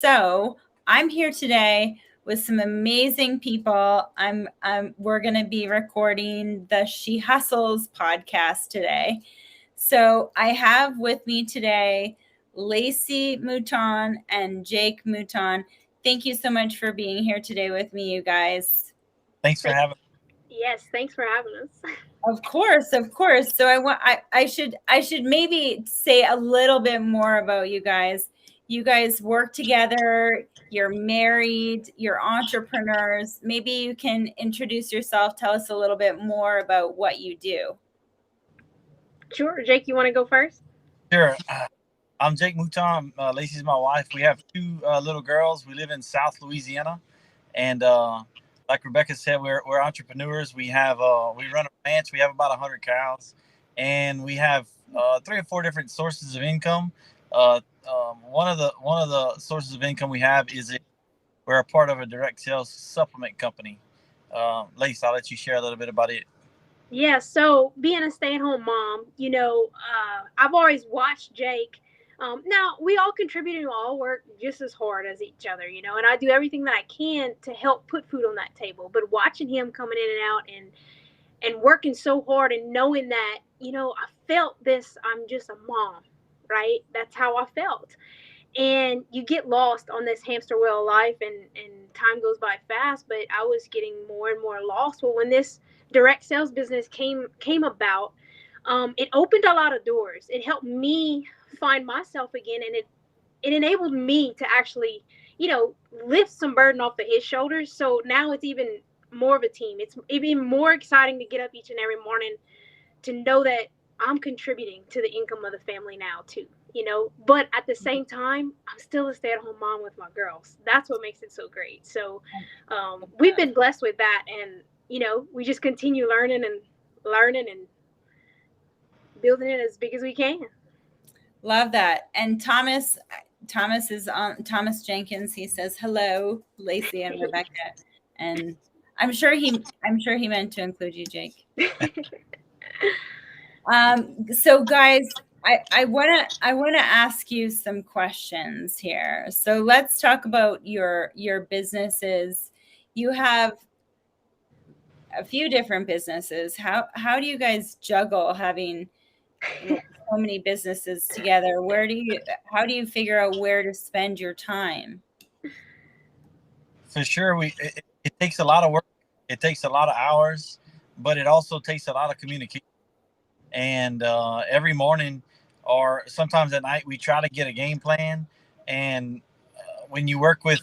So I'm here today with some amazing people. We're going to be recording the She Hustles podcast today. So I have with me today Lacey Mouton and Jake Mouton. Thank you so much for being here today with me, you guys. Thanks for having me. Yes, thanks for having us. Of course, of course. So I should maybe say a little bit more about you guys. You guys work together, you're married, you're entrepreneurs. Maybe you can introduce yourself, tell us a little bit more about what you do. Sure. Jake, you want to go first? Sure. I'm Jake Mouton. Lacey's my wife. We have two little girls. We live in South Louisiana, and like Rebecca said, we're entrepreneurs. We run a ranch. We have about 100 cows, and we have 3 or 4 different sources of income. One of the sources of income we have is we're a part of a direct sales supplement company. Lacey, I'll let you share a little bit about it. Yeah, so being a stay-at-home mom, I've always watched Jake. Now, we all contribute and all work just as hard as each other, and I do everything that I can to help put food on that table. But watching him coming in and out and working so hard and knowing that, I felt this, I'm just a mom, right? That's how I felt. And you get lost on this hamster wheel of life, and time goes by fast, but I was getting more and more lost. Well, when this direct sales business came about, it opened a lot of doors. It helped me find myself again, and it enabled me to actually lift some burden off of his shoulders. So now it's even more of a team. It's even more exciting to get up each and every morning to know that I'm contributing to the income of the family now too. But at the same time, I'm still a stay-at-home mom with my girls. That's what makes it so great. So we've been blessed with that, and we just continue learning and building it as big as we can. Love that. And Thomas is on. Thomas Jenkins, he says hello, Lacey and Rebecca, and I'm sure he meant to include you, Jake. So guys, I want to ask you some questions here. So let's talk about your businesses. You have a few different businesses. How do you guys juggle having so many businesses together? How do you figure out where to spend your time? For sure, it takes a lot of work. It takes a lot of hours, but it also takes a lot of communication. And every morning or sometimes at night, we try to get a game plan. And when you work with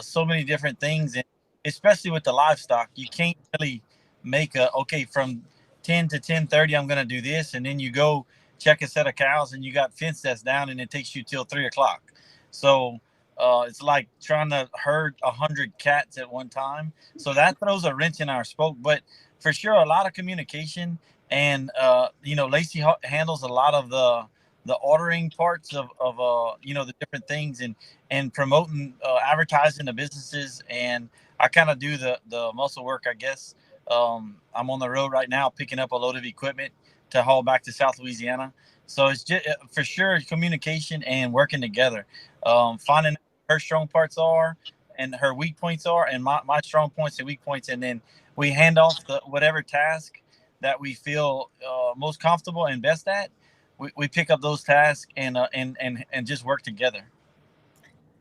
so many different things, and especially with the livestock, you can't really make from 10 to 10:30, I'm going to do this. And then you go check a set of cows and you got fence that's down and it takes you till 3:00. So it's like trying to herd 100 cats at one time. So that throws a wrench in our spoke. But for sure, a lot of communication. And Lacey handles a lot of the ordering parts of the different things and promoting advertising the businesses. And I kind of do the muscle work, I guess. I'm on the road right now picking up a load of equipment to haul back to South Louisiana. So it's just for sure communication and working together, finding her strong parts are and her weak points are, and my strong points and weak points, and then we hand off whatever task that we feel most comfortable and best at. We pick up those tasks and just work together.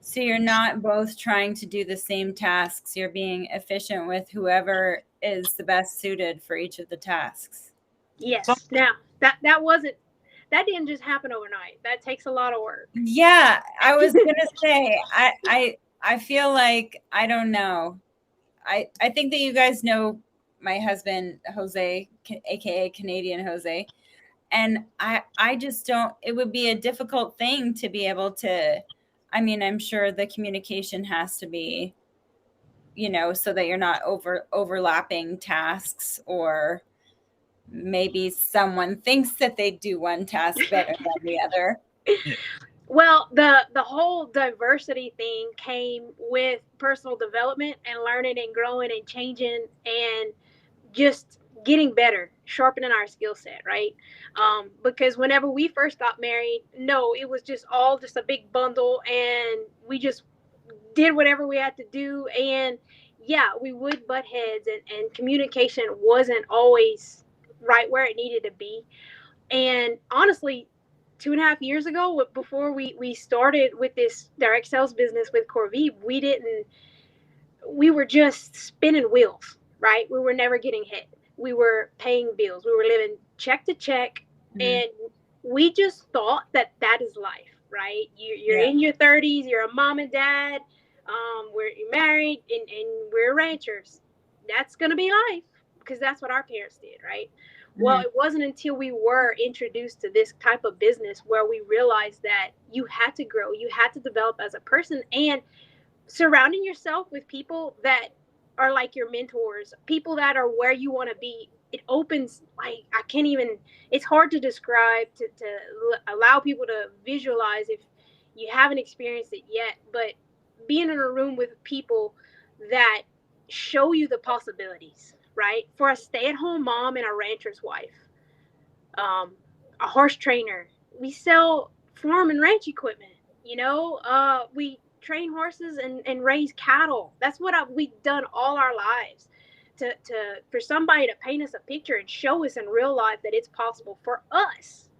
So you're not both trying to do the same tasks. You're being efficient with whoever is the best suited for each of the tasks. Yes. Now that didn't just happen overnight. That takes a lot of work. Yeah, I was gonna say I feel like, I don't know. I think that you guys know my husband, Jose, aka Canadian Jose. And I just don't, it would be a difficult thing to be able to, I mean, I'm sure the communication has to be, so that you're not overlapping tasks, or maybe someone thinks that they do one task better than the other. Well, the whole diversity thing came with personal development and learning and growing and changing and just getting better, sharpening our skill set, right? Because whenever we first got married, no, it was just all just a big bundle, and we just did whatever we had to do. And yeah, we would butt heads, and communication wasn't always right where it needed to be. And honestly, 2.5 years ago, before we started with this direct sales business with Corvée, we were just spinning wheels, right? We were never getting hit. We were paying bills. We were living check to check. Mhm. And we just thought that that is life, right? You're Yeah. in your 30s, you're a mom and dad, you're married, and we're ranchers. That's going to be life, because that's what our parents did, right? Well, Mhm. it wasn't until we were introduced to this type of business where we realized that you had to grow, you had to develop as a person, and surrounding yourself with people that are like your mentors, people that are where you want to be. It opens, like, I can't even, it's hard to describe, to allow people to visualize if you haven't experienced it yet. But being in a room with people that show you the possibilities, right? For a stay-at-home mom and a rancher's wife, um, a horse trainer. We sell farm and ranch equipment. We train horses and raise cattle. That's what we've done all our lives. For somebody to paint us a picture and show us in real life that it's possible for us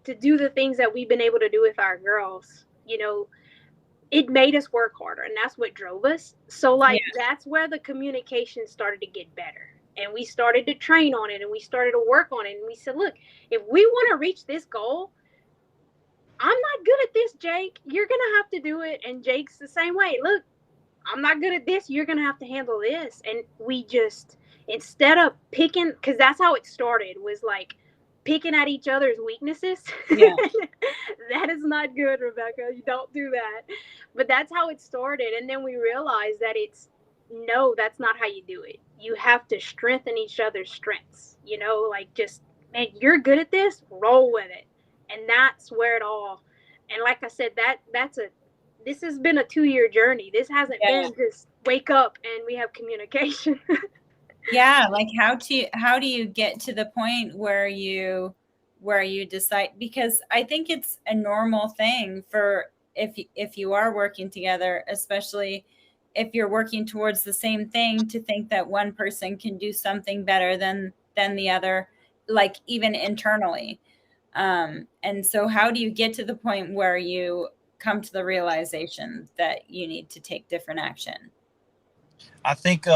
to do the things that we've been able to do with our girls, it made us work harder, and that's what drove us. So, Yeah. like, that's where the communication started to get better, and we started to train on it, and we started to work on it, and we said, look, if we want to reach this goal, I'm not good at this, Jake, you're gonna have to do it. And Jake's the same way. Look, I'm not good at this, you're gonna have to handle this. And we just, instead of picking, because that's how it started, was like picking at each other's weaknesses. Yeah. That is not good, Rebecca, you don't do that. But that's how it started. And then we realized that no, that's not how you do it. You have to strengthen each other's strengths, like, just, man, you're good at this, roll with it. And that's where it all, and like I said, this has been a 2-year journey. This hasn't Yeah. been just wake up and we have communication. Yeah, like how do you get to the point where you decide, because I think it's a normal thing for, if you are working together, especially if you're working towards the same thing, to think that one person can do something better than the other, like even internally. And so how do you get to the point where you come to the realization that you need to take different action? I think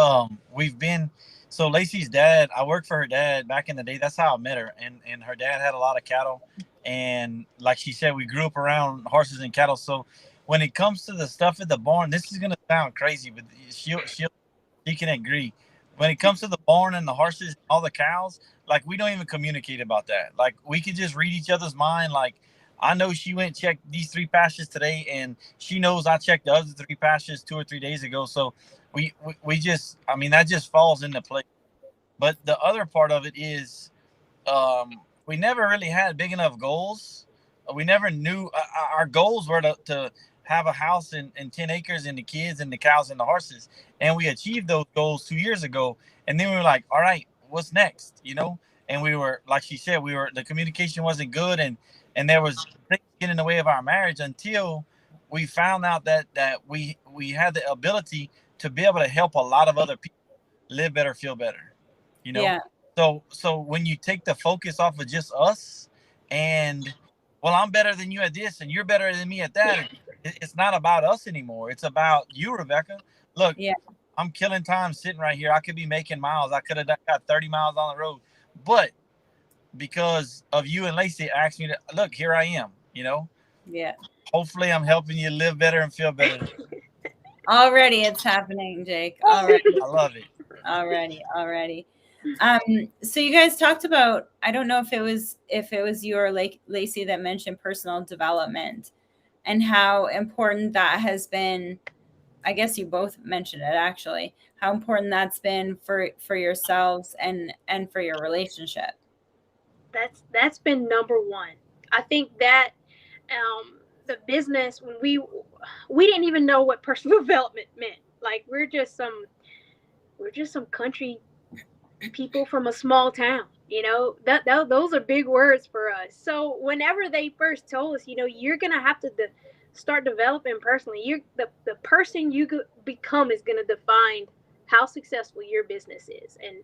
we've been so Lacey's dad. I worked for her dad back in the day. That's how I met her, and her dad had a lot of cattle, and like she said, we grew up around horses and cattle. So when it comes to the stuff at the barn, this is gonna sound crazy, but she can agree. When it comes to the barn and the horses, all the cows, like we don't even communicate about that. Like we could just read each other's mind. Like I know she went and checked these 3 pastures today, and she knows I checked the other 3 pastures 2 or 3 days ago. So we just, I mean, that just falls into place. But the other part of it is, we never really had big enough goals. We never knew our goals were to have a house and 10 acres and the kids and the cows and the horses. And we achieved those goals 2 years ago. And then we were like, all right, what's next? And we were, like she said, the communication wasn't good. And there was things getting in the way of our marriage until we found out that we had the ability to be able to help a lot of other people live better, feel better, you know? Yeah. So when you take the focus off of just us and, well, I'm better than you at this and you're better than me at that, it's not about us anymore. It's about you, Rebecca. Look, Yeah. I'm killing time sitting right here. I could be making miles. I could have got 30 miles on the road. But because of you and Lacey asked me to, look, here I am, Yeah. Hopefully I'm helping you live better and feel better. Already it's happening, Jake. Already. I love it. Already. So you guys talked about, I don't know if it was you or Lacey that mentioned personal development and how important that has been. I guess you both mentioned it, actually, how important that's been for yourselves and for your relationship. That's been number one. I think that the business, when we didn't even know what personal development meant. Like, we're just some country people from a small town. Those are big words for us. So whenever they first told us, you're gonna have to start developing personally. You're the person you become is going to define how successful your business is. And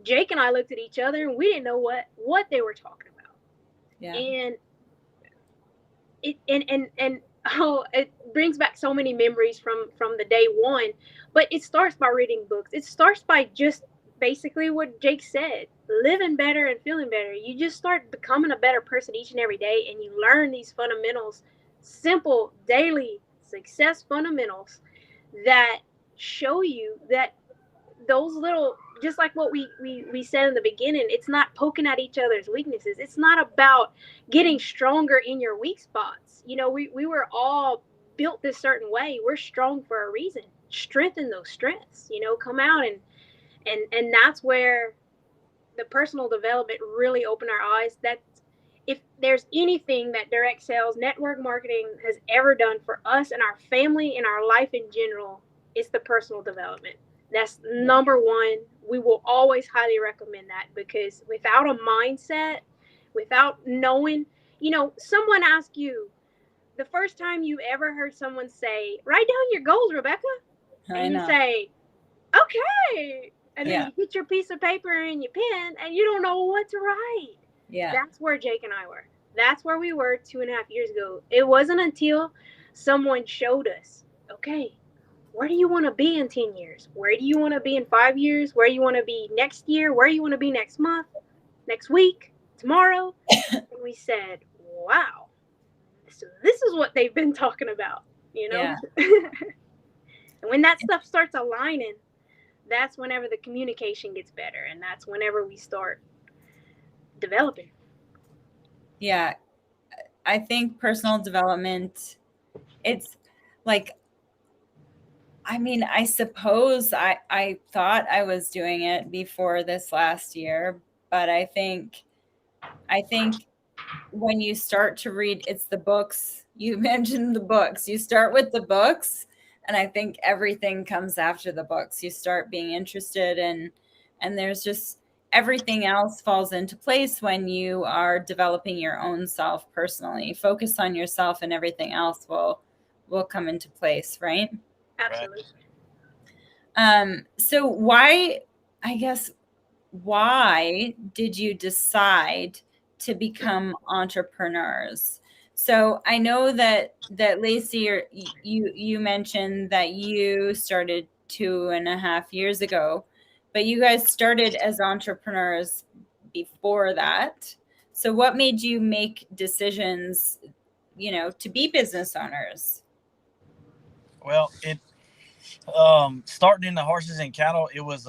Jake and I looked at each other and we didn't know what they were talking about. Yeah. And it brings back so many memories from the day one. But it starts by reading books. It starts by just basically what Jake said, living better and feeling better. You just start becoming a better person each and every day, and you learn these fundamentals, simple daily success fundamentals that show you that those little, just like what we said in the beginning, it's not poking at each other's weaknesses. It's not about getting stronger in your weak spots. You know, we were all built this certain way. We're strong for a reason. Strengthen those strengths, you know, come out and that's where the personal development really opened our eyes. That if there's anything that direct sales, network marketing has ever done for us and our family and our life in general, it's the personal development. That's number one. We will always highly recommend that, because without a mindset, without knowing, you know, someone asked you the first time you ever heard someone say, write down your goals, Rebecca. And you say, okay. And then you get your piece of paper and your pen and you don't know what to write. Yeah. That's where Jake and I were. That's where we were 2.5 years ago. It wasn't until someone showed us, okay, where do you want to be in 10 years? Where do you want to be in 5 years? Where do you want to be next year? Where do you want to be next month, next week, tomorrow? And we said, wow, so this is what they've been talking about, you know? Yeah. And when that stuff starts aligning, that's whenever the communication gets better, and that's whenever we start developing. Yeah. I think personal development, it's like, I mean, I suppose I thought I was doing it before this last year, but I think when you start to read, it's the books. You mentioned the books. You start with the books, and I think everything comes after the books. You start being interested and there's just everything else falls into place when you are developing your own self personally. Focus on yourself and everything else will come into place, right? Absolutely. So why did you decide to become entrepreneurs? So I know that Lacey, or you mentioned that you started 2.5 years ago, but you guys started as entrepreneurs before that. So what made you make decisions, you know, to be business owners? Well, it starting in the horses and cattle, it was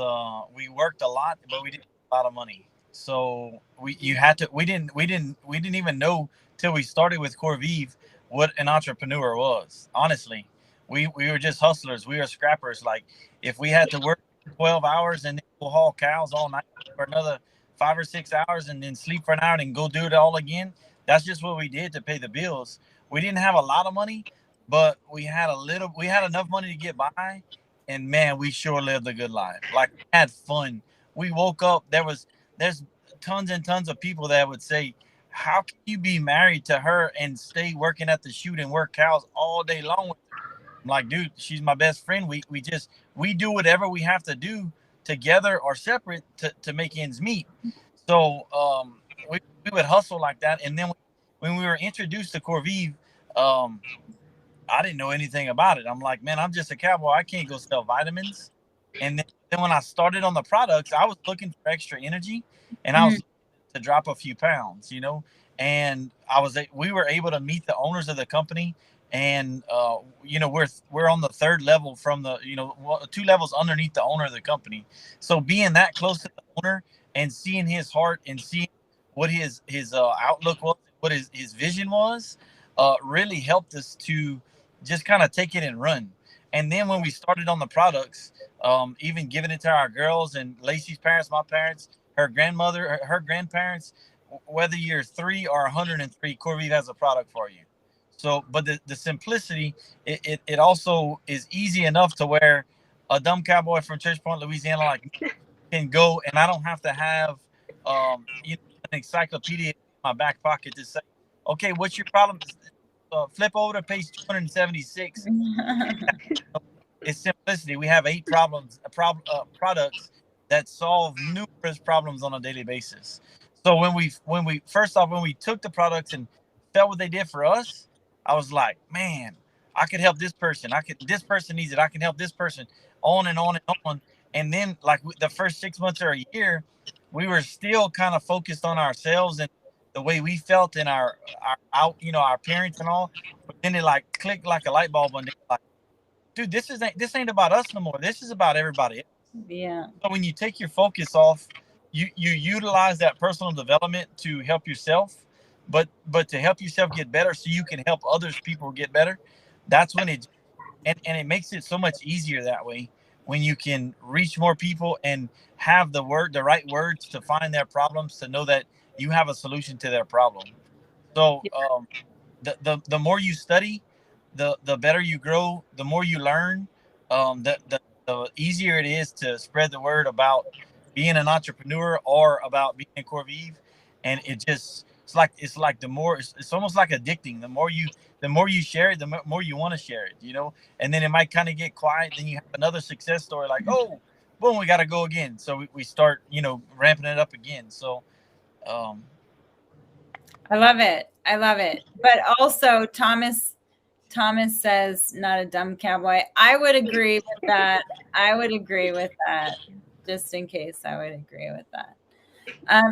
we worked a lot, but we didn't have a lot of money. So we didn't even know till we started with Corvive what an entrepreneur was. Honestly, we were just hustlers. We were scrappers. Like, if we had to work 12 hours and then go haul cows all night for another 5 or 6 hours and then sleep for an hour and go do it all again, that's just what we did to pay the bills. We didn't have a lot of money, but we had enough money to get by, and man, we sure lived a good life. Like, we had fun. We woke up, there's tons and tons of people that would say, how can you be married to her and stay working at the chute and work cows all day long with her? I'm like, dude, she's my best friend. We do whatever we have to do together or separate to make ends meet. So we would hustle like that. And then when we were introduced to Corvive, I didn't know anything about it. I'm like, man, I'm just a cowboy. I can't go sell vitamins. And then when I started on the products, I was looking for extra energy, and I was to drop a few pounds, you know. And we were able to meet the owners of the company, and you know, we're on the third level from the, you know, 2 levels underneath the owner of the company. So being that close to the owner and seeing his heart and seeing what his outlook was, what his vision was, really helped us to just kind of take it and run. And then when we started on the products, even giving it to our girls and Lacey's parents, my parents, her grandmother, her grandparents, whether you're 3 or 103, Corvive has a product for you. So, but the simplicity, it also is easy enough to where a dumb cowboy from Church Point, Louisiana, like me, can go, and I don't have to have you know, an encyclopedia in my back pocket to say, okay, what's your problem? flip over to page 276. It's simplicity. We have 8 products that solve numerous problems on a daily basis. So when we first off, when we took the products and felt what they did for us, I was like, man, I could help this person. This person needs it. I can help this person, on and on and on. And then like the first 6 months or a year, we were still kind of focused on ourselves and the way we felt in our out, our appearance and all. But then it like clicked like a light bulb one day, like, dude, this ain't about us no more. This is about everybody else. Yeah. So when you take your focus off, you utilize that personal development to help yourself, but to help yourself get better so you can help others people get better. That's when it and it makes it so much easier that way, when you can reach more people and have the right words to find their problems, to know that you have a solution to their problem. So the more you study, the better you grow, the more you learn, the easier it is to spread the word about being an entrepreneur or about being in Corvive. And it's like the more it's almost like addicting. The more you share it, the more you want to share it, and then it might kind of get quiet. Then you have another success story, like, oh, boom, we got to go again. So we start, ramping it up again. So, I love it. But also Thomas says, not a dumb cowboy. I would agree with that. Just in case, I would agree with that.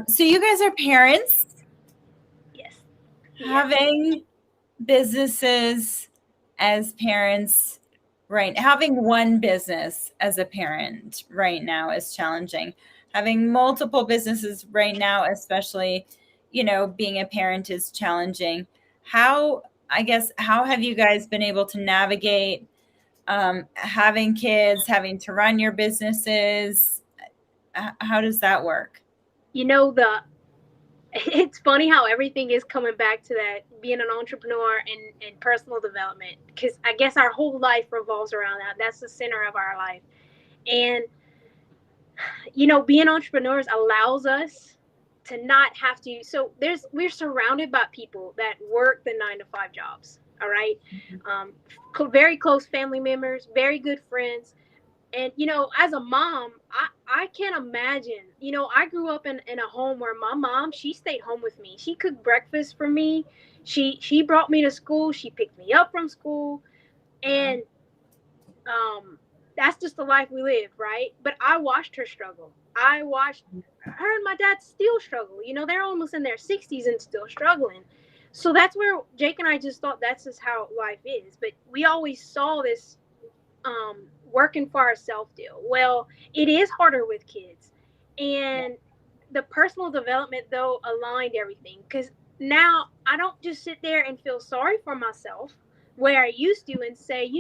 So you guys are parents. Yes. Having businesses as parents, right? Having one business as a parent right now is challenging. Having multiple businesses right now, especially, being a parent, is challenging. How have you guys been able to navigate having kids, having to run your businesses? How does that work? It's funny how everything is coming back to that, being an entrepreneur and personal development, because I guess our whole life revolves around that. That's the center of our life. And, being entrepreneurs allows us to not have to. So we're surrounded by people that work the 9-to-5 jobs. All right. Very close family members, very good friends. And, as a mom, I can't imagine, I grew up in a home where my mom, she stayed home with me. She cooked breakfast for me. She brought me to school. She picked me up from school. And that's just the life we live, right? But I watched her struggle. I watched her and my dad still struggle. They're almost in their 60s and still struggling. So that's where Jake and I just thought that's just how life is. But we always saw this working for ourselves deal. Well, it is harder with kids. And the personal development, though, aligned everything. Because now I don't just sit there and feel sorry for myself where I used to and say,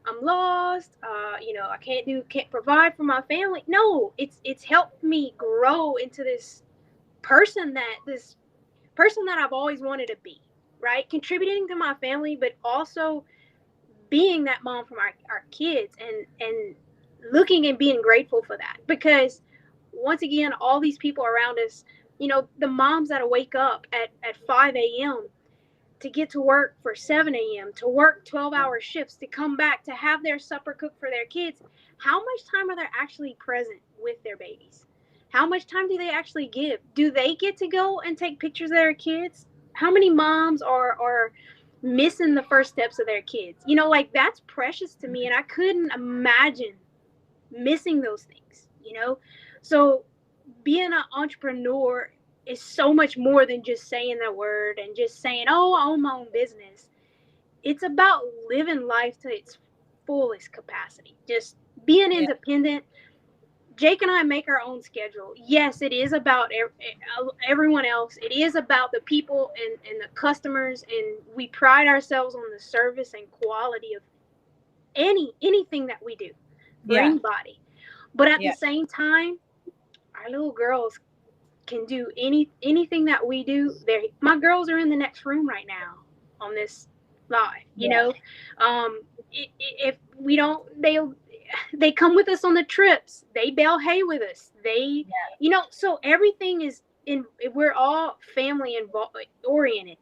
I'm lost. I can't provide for my family. No, it's helped me grow into this person that I've always wanted to be, right? Contributing to my family, but also being that mom for our kids and looking and being grateful for that. Because once again, all these people around us, the moms that wake up at 5 a.m. to get to work for 7 a.m., to work 12-hour shifts, to come back, to have their supper cooked for their kids. How much time are they actually present with their babies? How much time do they actually give? Do they get to go and take pictures of their kids? How many moms are missing the first steps of their kids? That's precious to me, and I couldn't imagine missing those things, So being an entrepreneur is so much more than just saying the word and just saying, oh, I own my own business. It's about living life to its fullest capacity, just being independent. Jake and I make our own schedule. Yes, it is about everyone else. It is about the people and the customers, and we pride ourselves on the service and quality of anything that we do for anybody. But at the same time, our little girls can do anything that we do. My girls are in the next room right now on this live. If we don't, they come with us on the trips. They bale hay with us. So everything is we're all family oriented.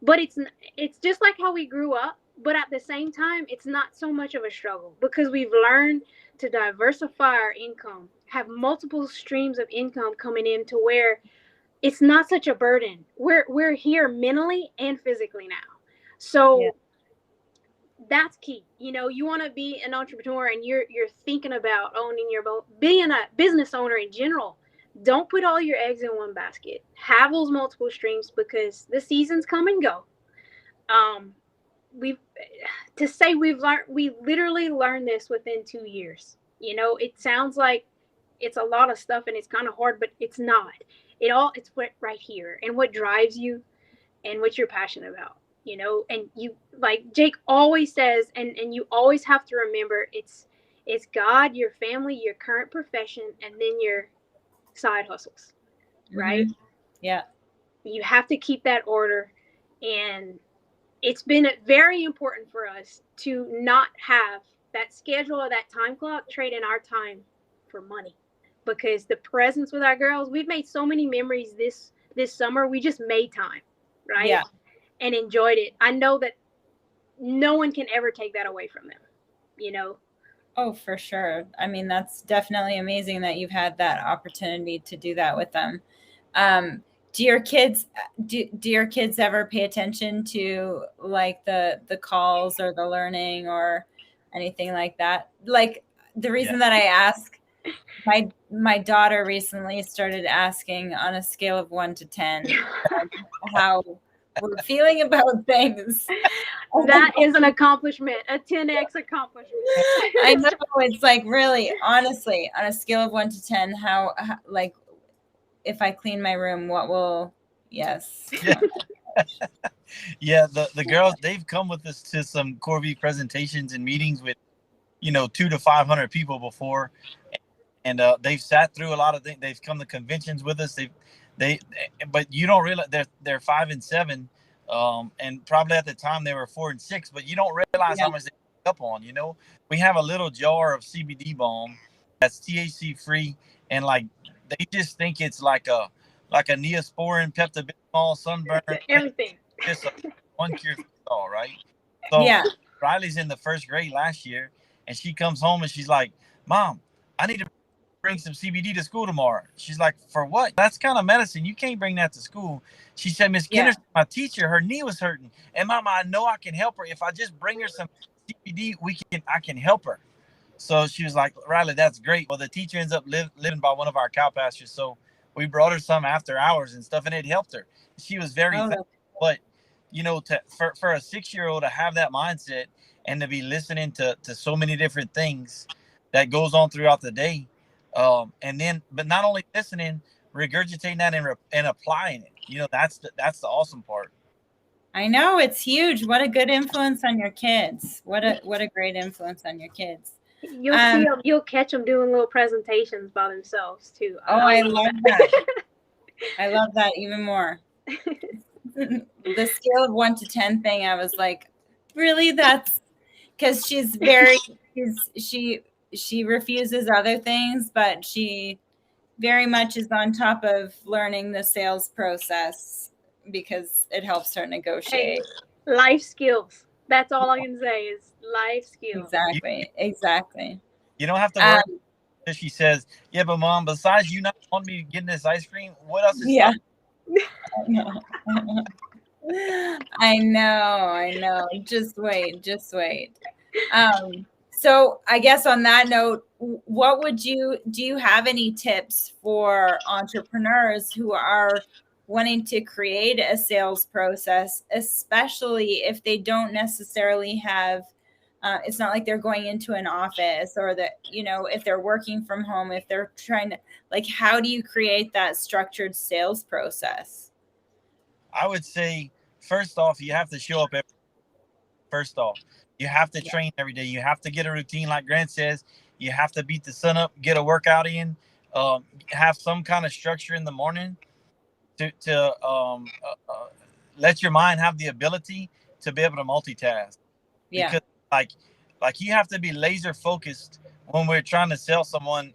But it's just like how we grew up, but at the same time, it's not so much of a struggle because we've learned to diversify our income, have multiple streams of income coming in to where it's not such a burden. We're here mentally and physically now. So that's key. You know, you want to be an entrepreneur and you're thinking about owning your boat, being a business owner in general. Don't put all your eggs in one basket. Have those multiple streams because the seasons come and go. We've we literally learned this within 2 years. You know, it sounds like it's a lot of stuff and it's kind of hard, but it's not. It's what right here and what drives you and what you're passionate about. You know, and you, like Jake always says, and you always have to remember, it's God, your family, your current profession, and then your side hustles, right? Mm-hmm. Yeah. You have to keep that order. And it's been very important for us to not have that schedule or that time clock trading our time for money, because the presence with our girls, we've made so many memories this summer. We just made time, right? Yeah. And enjoyed it. I know that no one can ever take that away from them, you know? Oh, for sure. I mean, that's definitely amazing that you've had that opportunity to do that with them. Do your kids ever pay attention to like the calls or the learning or anything like that? Like the reason that I ask, my daughter recently started asking on a scale of 1 to 10 how we're feeling about things. That is an accomplishment, a 10x accomplishment. I know, it's like really, honestly, on a scale of 1 to 10, how like if I clean my room, what will? Yes. Yeah. Yeah, the girls, they've come with us to some Corby presentations and meetings with 200 to 500 people before, and they've sat through a lot of things. They've come to conventions with us. But you don't realize they're 5 and 7, and probably at the time they were 4 and 6. But you don't realize how much they pick up on. We have a little jar of CBD balm that's THC free, and like they just think it's like a Neosporin, Pepto-Bismol, sunburn, everything. Just one cure for all, right? So Yeah. Riley's in the first grade last year, and she comes home and she's like, "Mom, I need to bring some CBD to school tomorrow." She's like, "For what? That's kind of medicine. You can't bring that to school." She said, "Miss Kennerson, my teacher, her knee was hurting, and Mama, I know I can help her. If I just bring her some CBD, I can help her." So she was like, "Riley, that's great." Well, the teacher ends up living by one of our cow pastures, so we brought her some after hours and stuff, and it helped her. She was very thankful. But for a 6-year-old to have that mindset and to be listening to so many different things that goes on throughout the day, but not only listening, regurgitating that and applying it. That's the awesome part. I know, it's huge. What a good influence on your kids. What a great influence on your kids. You'll see them, you'll catch them doing little presentations by themselves too. I love that. I love that even more. The scale of 1 to 10 thing, I was like, really? That's because she's she refuses other things, but she very much is on top of learning the sales process because it helps her negotiate. Hey, life skills. That's all I can say is life skills. Exactly. You don't have to worry. She says, "Yeah, but Mom, besides you not wanting me getting this ice cream, what else is I know. Just wait. So I guess on that note, do you have any tips for entrepreneurs who are wanting to create a sales process, especially if they don't necessarily have, it's not like they're going into an office, or that, if they're working from home, if they're trying to, like, how do you create that structured sales process? I would say, first off, you have to show up you have to train every day. You have to get a routine, like Grant says. You have to beat the sun up, get a workout in, have some kind of structure in the morning to let your mind have the ability to be able to multitask. Yeah. Because like you have to be laser focused when we're trying to sell someone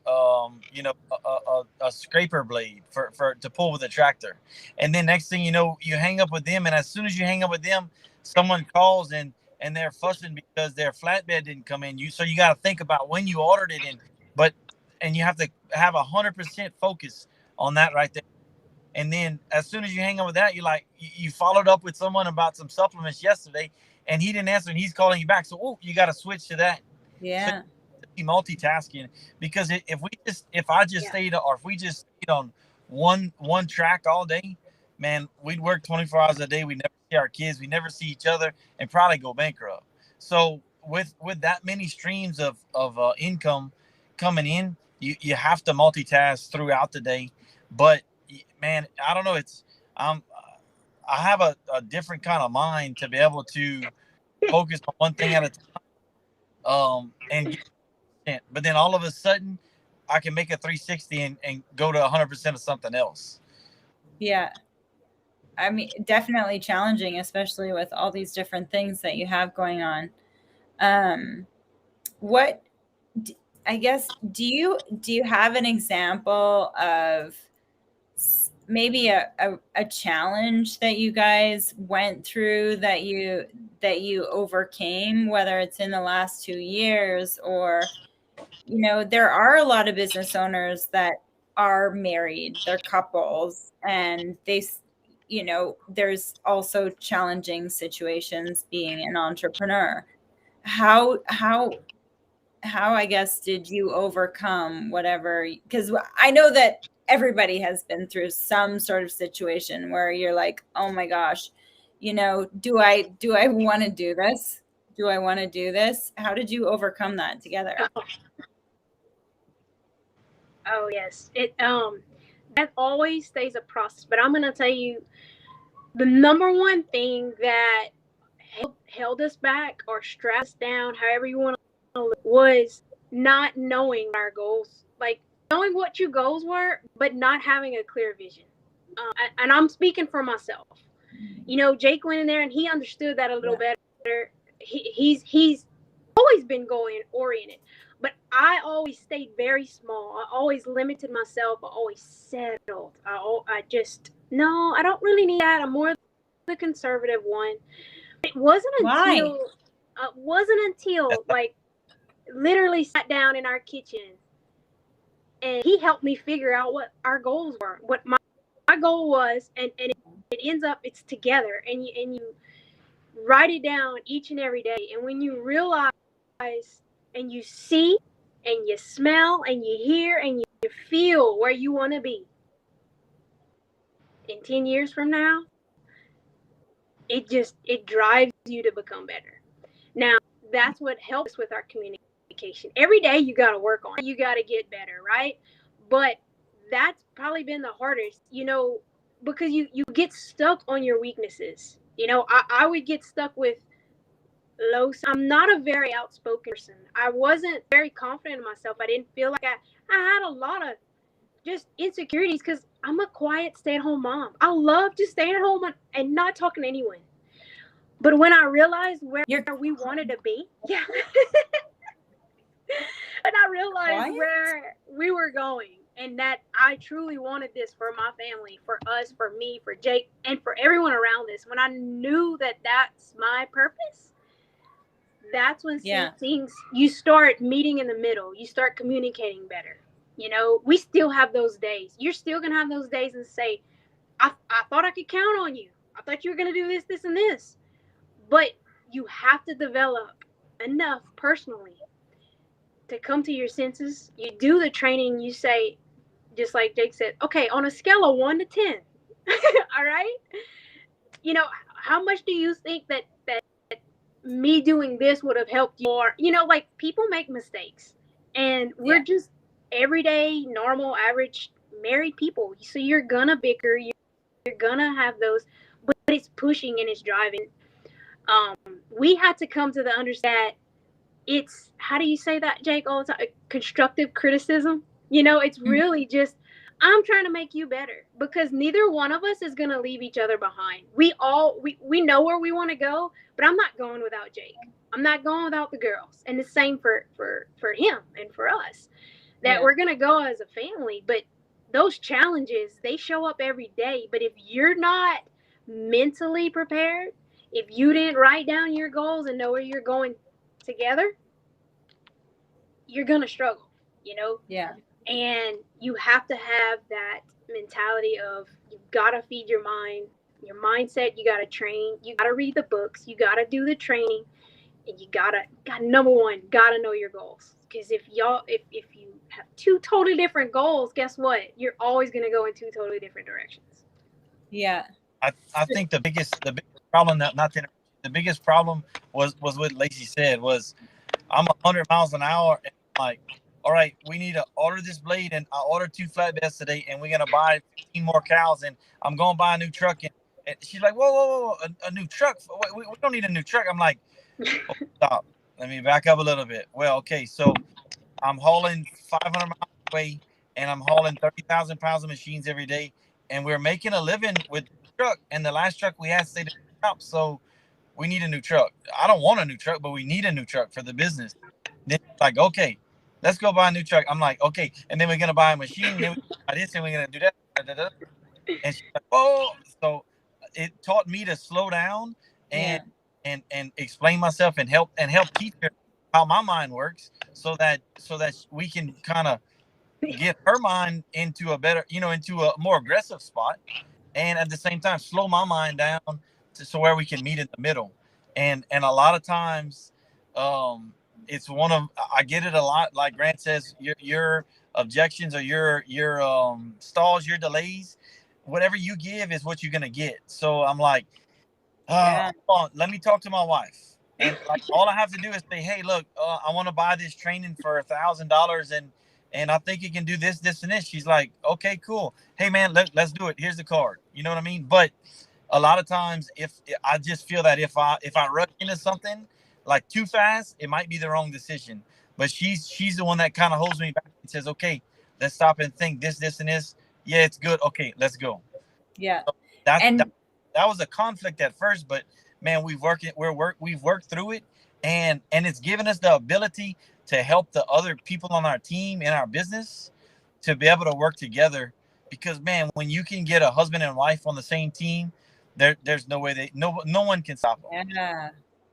a scraper blade for to pull with a tractor. And then next thing you know, you hang up with them, and as soon as you hang up with them, someone calls and they're fussing because their flatbed didn't come in. You got to think about when you ordered it, and you have to have 100% focus on that right there. And then as soon as you hang up with that, you followed up with someone about some supplements yesterday, and he didn't answer, and he's calling you back. So you got to switch to that. Yeah. So multitasking, because if we just stayed on one track all day, man, we'd work 24 hours a day. We never see our kids, we never see each other, and probably go bankrupt. So with that many streams of income coming in, you have to multitask throughout the day. But man, I don't know, I have a different kind of mind to be able to focus on one thing at a time, and but then all of a sudden I can make a 360 and go to 100% of something else. Yeah. I mean, definitely challenging, especially with all these different things that you have going on. I guess, do you have an example of maybe a challenge that you guys went through that you overcame, whether it's in the last 2 years, or there are a lot of business owners that are married, they're couples, and there's also challenging situations being an entrepreneur. How I guess did you overcome whatever? Because I know that everybody has been through some sort of situation where you're like, oh my gosh, do I want to do this? Do I want to do this? How did you overcome that together? Oh yes, that always stays a process. But I'm gonna tell you, the number one thing that held us back or stressed us down, however you want to look, was not knowing our goals, like knowing what your goals were, but not having a clear vision. And I'm speaking for myself. Jake went in there and he understood that a little better. He's always been goal oriented, but I always stayed very small. I always limited myself. I always settled. I just, no, I don't really need that. I'm more the conservative one. It wasn't until like literally sat down in our kitchen and he helped me figure out what our goals were, what my goal was, and it ends up it's together, and you write it down each and every day. And when you realize and you see and you smell and you hear and you feel where you want to be in 10 years from now, it drives you to become better. Now, that's what helps with our communication. Every day you got to work on it. You got to get better, right? But that's probably been the hardest, because you get stuck on your weaknesses. I would get stuck with I'm not a very outspoken person. I wasn't very confident in myself. I didn't feel like I had a lot of just insecurities because I'm a quiet stay-at-home mom. I love just staying at home and not talking to anyone. But when I realized where we wanted to be, and I realized where we were going, and that I truly wanted this for my family, for us, for me, for Jake, and for everyone around this. When I knew that that's my purpose, that's when things, you start meeting in the middle. You start communicating better. We still have those days. You're still going to have those days and say, I thought I could count on you. I thought you were going to do this, this, and this. But you have to develop enough personally to come to your senses. You do the training. You say, just like Jake said, okay, on a scale of 1 to 10, all right? How much do you think that me doing this would have helped you? Or, like, people make mistakes. And we're just everyday, normal, average, married people. So you're going to bicker. You're going to have those. But it's pushing and it's driving. We had to come to the understand it's, how do you say that, Jake, all the time? Constructive criticism. It's really just, I'm trying to make you better, because neither one of us is going to leave each other behind. We know where we want to go, but I'm not going without Jake. I'm not going without the girls. And the same for him and for us. that we're going to go as a family. But those challenges, they show up every day. But if you're not mentally prepared, if you didn't write down your goals and know where you're going together, you're going to struggle, you know? Yeah. And you have to have that mentality of you've got to feed your mind, your mindset. You got to train. You got to read the books. You got to do the training. And you got number one, got to know your goals. Because if you have two totally different goals, guess what? You're always going to go in two totally different directions. Yeah. I think the biggest problem the biggest problem was what Lacey said was I'm 100 miles an hour and I'm like, all right, we need to order this blade and I ordered 2 flatbeds today and we're gonna buy 15 more cows and I'm gonna buy a new truck and she's like, whoa, a new truck? We don't need a new truck. I'm like, oh, stop. Let me back up a little bit. Well, okay, so I'm hauling 500 miles away and I'm hauling 30,000 pounds of machines every day and we're making a living with the truck and the last truck we had stayed at the shop, so we need a new truck. I don't want a new truck, but we need a new truck for the business. Then like, okay, let's go buy a new truck. I'm like, okay, and then we're gonna buy a machine, and then we buy this, and we're gonna do that. And she's like, oh, so it taught me to slow down and explain myself and help teach her how my mind works, so that we can kind of get her mind into a better, into a more aggressive spot, and at the same time slow my mind down so where we can meet in the middle. And a lot of times, it's I get it a lot. Like Grant says, your objections or your stalls, your delays, whatever you give is what you're gonna get. So I'm like, hold on, let me talk to my wife. And like all I have to do is say, hey, look, I want to buy this training for $1,000 and I think you can do this, this, and this. She's like, okay, cool. Hey man, let's do it. Here's the card. You know what I mean? But a lot of times, if I just feel that if I rush into something like too fast, it might be the wrong decision. But she's the one that kind of holds me back and says, okay, let's stop and think this, and this. Yeah, it's good. Okay, let's go. Yeah. So that was a conflict at first, but man, we've worked through it, and it's given us the ability to help the other people on our team in our business to be able to work together. Because man, when you can get a husband and wife on the same team, there's no way no one can stop them. Yeah,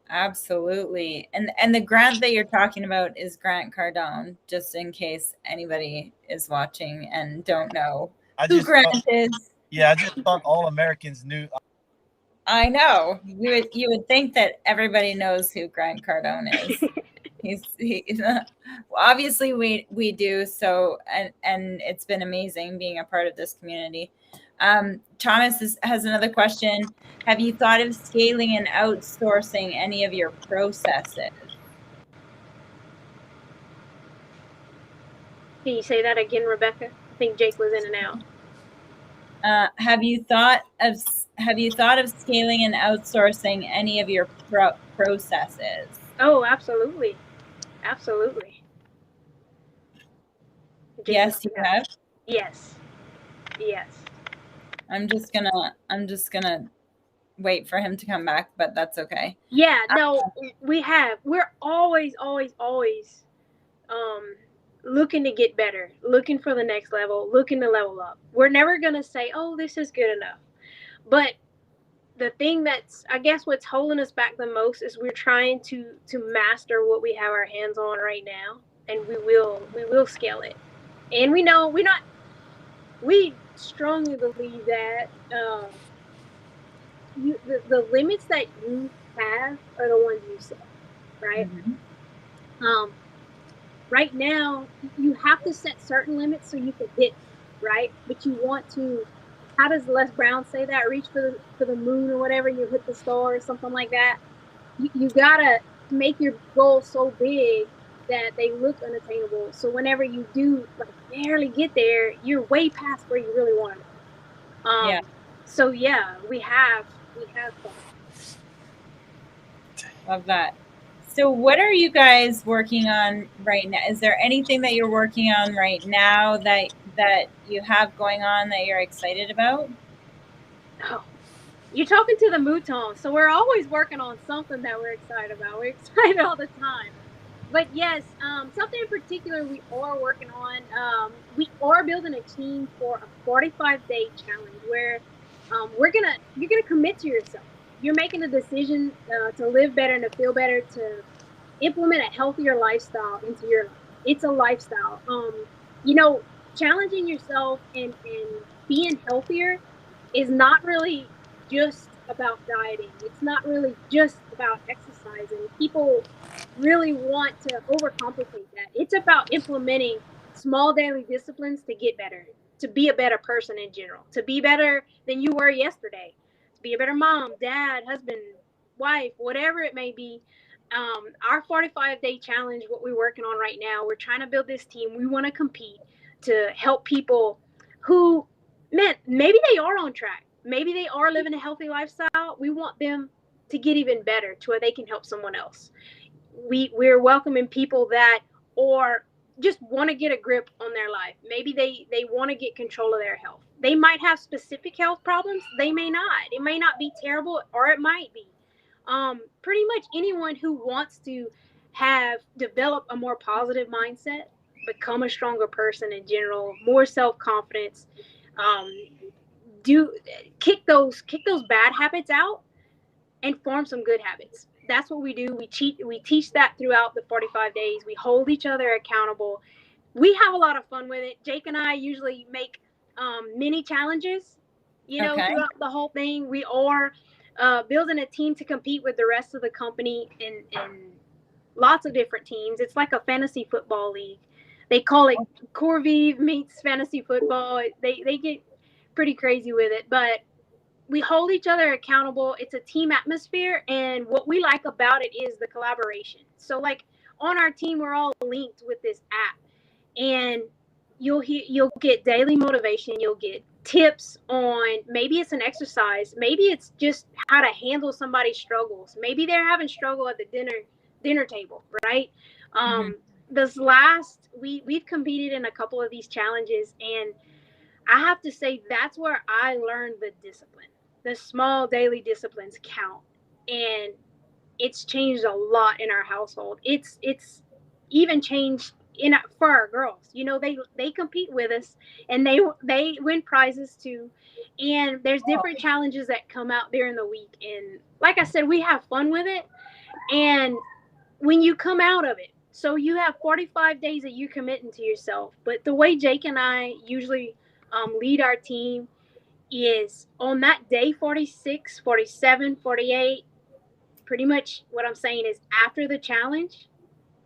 absolutely. And the Grant that you're talking about is Grant Cardone, just in case anybody is watching and don't know who Grant is. Yeah, I just thought all Americans knew. I know. You would think that everybody knows who Grant Cardone is. He's obviously we do. So and it's been amazing being a part of this community. Thomas has another question. Have you thought of scaling and outsourcing any of your processes? Can you say that again, Rebecca? I think Jake was in and out. Have you thought of scaling and outsourcing any of your processes? Oh, absolutely. Absolutely. Yes, you have? Yes. I'm just gonna wait for him to come back, but that's okay. Yeah, no, we have. We're always looking to get better, looking for the next level, looking to level up. We're never gonna say, oh, this is good enough. But the thing that's, I guess, what's holding us back the most is we're trying to master what we have our hands on right now, and we will scale it. And we strongly believe that the limits that you have are the ones you set, right? Mm-hmm. Right now, you have to set certain limits so you can hit, right? But you want to, how does Les Brown say that? Reach for the moon or whatever, you hit the star or something like that. You gotta make your goals so big that they look unattainable. So whenever you do barely get there, you're way past where you really want to. So yeah, we have fun. Love that. So what are you guys working on right now? Is there anything that you're working on right now that you have going on that you're excited about? Oh, you're talking to the Mouton. So we're always working on something that we're excited about. We're excited all the time. But yes, something in particular we are working on. We are building a team for a 45-day challenge where you're gonna commit to yourself. You're making a decision to live better and to feel better, to implement a healthier lifestyle into your life. It's a lifestyle. You know, challenging yourself and being healthier is not really just about dieting. It's not really just about exercising. People really want to overcomplicate that. It's about implementing small daily disciplines to get better, to be a better person in general, to be better than you were yesterday, to be a better mom, dad, husband, wife, whatever it may be. Our 45-day challenge, what we're working on right now, we're trying to build this team. We want to compete to help people who, man, maybe they are on track. Maybe they are living a healthy lifestyle. We want them to get even better to where they can help someone else. We're welcoming people that or just want to get a grip on their life. Maybe they want to get control of their health. They might have specific health problems. They may not. It may not be terrible, or it might be. Pretty much anyone who wants to have develop a more positive mindset, become a stronger person in general, more self-confidence, um, do kick those bad habits out and form some good habits. That's what we do. We teach that throughout the 45 days. We hold each other accountable. We have a lot of fun with it. Jake and I usually make mini challenges, Okay. throughout the whole thing. We are building a team to compete with the rest of the company in lots of different teams. It's like a fantasy football league. They call it Corvive meets fantasy football. They get pretty crazy with it, but we hold each other accountable. It's a team atmosphere, and what we like about it is the collaboration. So, like on our team, we're all linked with this app, and you'll get daily motivation. You'll get tips on maybe it's an exercise, maybe it's just how to handle somebody's struggles. Maybe they're having struggle at the dinner table, right? Mm-hmm. This last we've competed in a couple of these challenges, and I have to say that's where I learned the discipline. The small daily disciplines count, and it's changed a lot in our household. It's even changed in for our girls. They compete with us, and they win prizes too. And there's different challenges that come out during the week, and like I said, we have fun with it. And when you come out of it, so you have 45 days that you're committing to yourself. But the way Jake and I usually lead our team is on that day 46, 47, 48. Pretty much what I'm saying is after the challenge,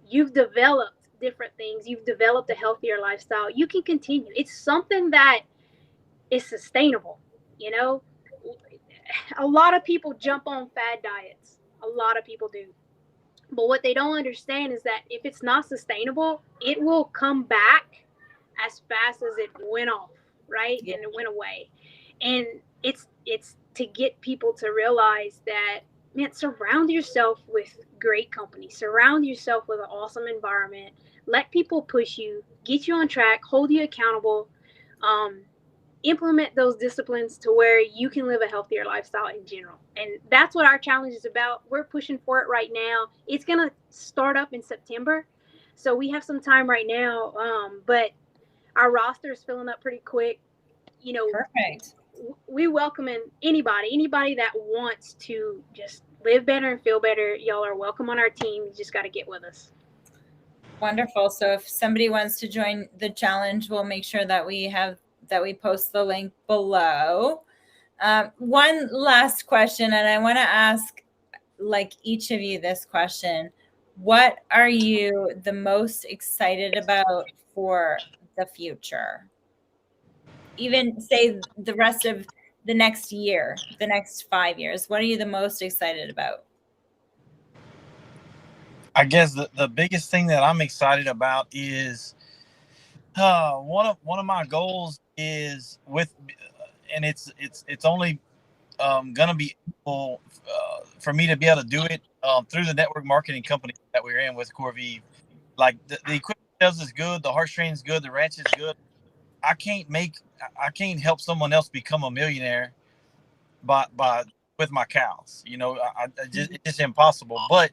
you've developed different things. You've developed a healthier lifestyle. You can continue. It's something that is sustainable. You know, a lot of people jump on fad diets. A lot of people do. But what they don't understand is that if it's not sustainable, it will come back as fast as it went off, right? Yeah. And it went away. And it's to get people to realize that, man, surround yourself with great company. Surround yourself with an awesome environment. Let people push you, get you on track, hold you accountable. Implement those disciplines to where you can live a healthier lifestyle in general. And that's what our challenge is about. We're pushing for it right now. It's going to start up in September. So we have some time right now. But our roster is filling up pretty quick. Perfect. We welcome in anybody that wants to just live better and feel better. Y'all are welcome on our team. You just got to get with us. Wonderful. So if somebody wants to join the challenge, we'll make sure that we post the link below. One last question, and I want to ask like each of you this question. What are you the most excited about for the future? Even say the rest of the next year, the next 5 years. What are you the most excited about? I guess the biggest thing that I'm excited about is one of my goals is and it's only gonna be able for me to be able to do it through the network marketing company that we're in with Corvive. Like the equipment sales is good, the horse training is good, the ranch is good. I can't help someone else become a millionaire by with my cows. It's just impossible. But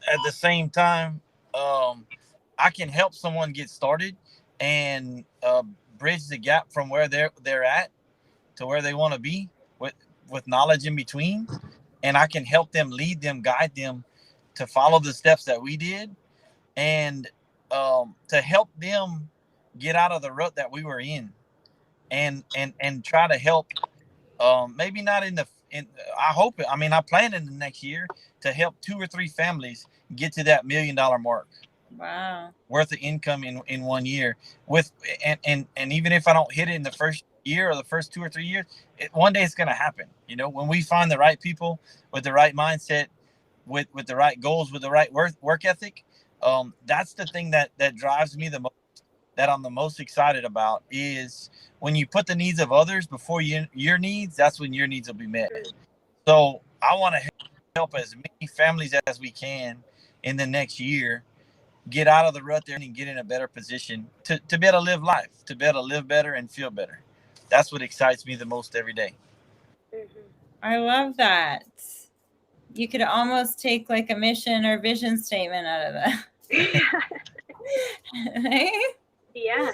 at the same time, I can help someone get started and bridge the gap from where they're at to where they want to be with knowledge in between, and I can help them, lead them, guide them to follow the steps that we did, and to help them get out of the rut that we were in, and try to help. Maybe not I hope it. I mean, I plan in the next year to help 2 or 3 families get to that $1 million mark. Wow. Worth of income in 1 year and even if I don't hit it in the first year or the first 2 or 3 years, one day it's going to happen. When we find the right people with the right mindset, with the right goals, with the right work ethic, that's the thing that drives me the most, that I'm the most excited about, is when you put the needs of others before your needs, that's when your needs will be met. So I want to help as many families as we can in the next year get out of the rut there and get in a better position to be able to live life, to be able to live better and feel better. That's what excites me the most every day. I love that. You could almost take like a mission or vision statement out of that. Yeah.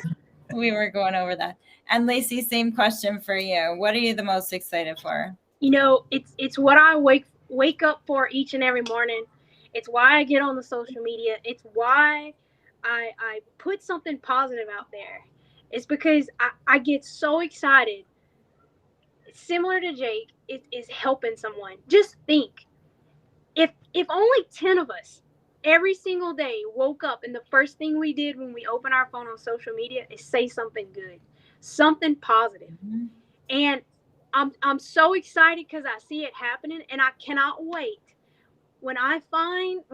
We were going over that. And Lacey, same question for you. What are you the most excited for? It's what I wake up for each and every morning. It's why I get on the social media. It's why I put something positive out there. It's because I get so excited. Similar to Jake, it is helping someone. Just think, if only 10 of us every single day woke up and the first thing we did when we open our phone on social media is say something good, something positive. Mm-hmm. And I'm so excited because I see it happening, and I cannot wait when I find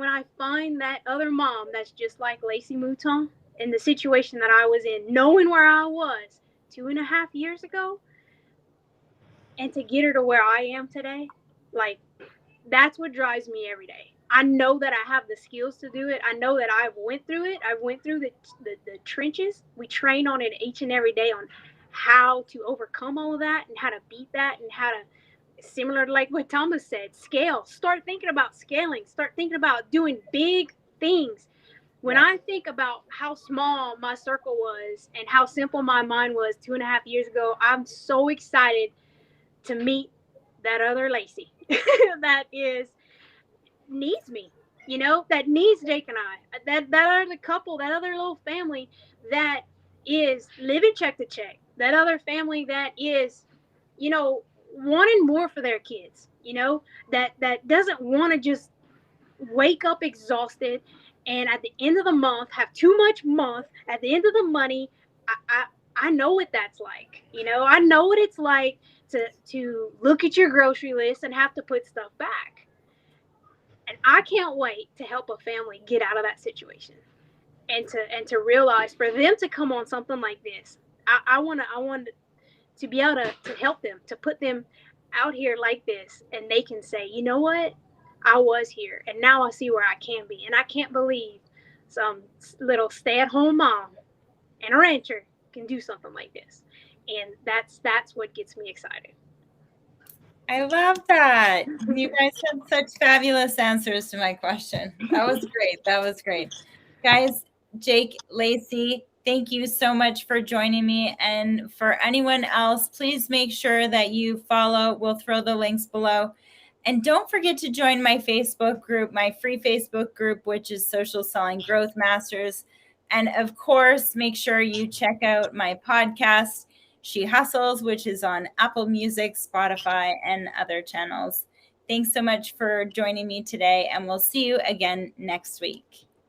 that other mom that's just like Lacey Mouton in the situation that I was in, knowing where I was 2.5 years ago, and to get her to where I am today. Like, that's what drives me every day. I know that I have the skills to do it. I know that I've went through it. I went through the trenches. We train on it each and every day on how to overcome all of that and how to beat that and how to, similar to like what Thomas said, scale. Start thinking about scaling. Start thinking about doing big things. When I think about how small my circle was and how simple my mind was 2.5 years ago, I'm so excited to meet that other Lacey that needs me, that needs Jake and I, that other couple, that other little family that is living check to check, that other family that is, wanting more for their kids, that doesn't want to just wake up exhausted and at the end of the month have too much month at the end of the money. I know what that's like. I know what it's like to look at your grocery list and have to put stuff back. And I can't wait to help a family get out of that situation and to realize for them to come on something like this. I want to be able to help them, to put them out here like this, and they can say, you know what? I was here, and now I see where I can be. And I can't believe some little stay-at-home mom and a rancher can do something like this. And that's what gets me excited. I love that. You guys had such fabulous answers to my question. That was great. That was great. Guys, Jake, Lacey, thank you so much for joining me. And for anyone else, please make sure that you follow. We'll throw the links below. And don't forget to join my Facebook group, my free Facebook group, which is Social Selling Growth Masters. And of course, make sure you check out my podcast, She Hustles, which is on Apple Music, Spotify, and other channels. Thanks so much for joining me today, and we'll see you again next week.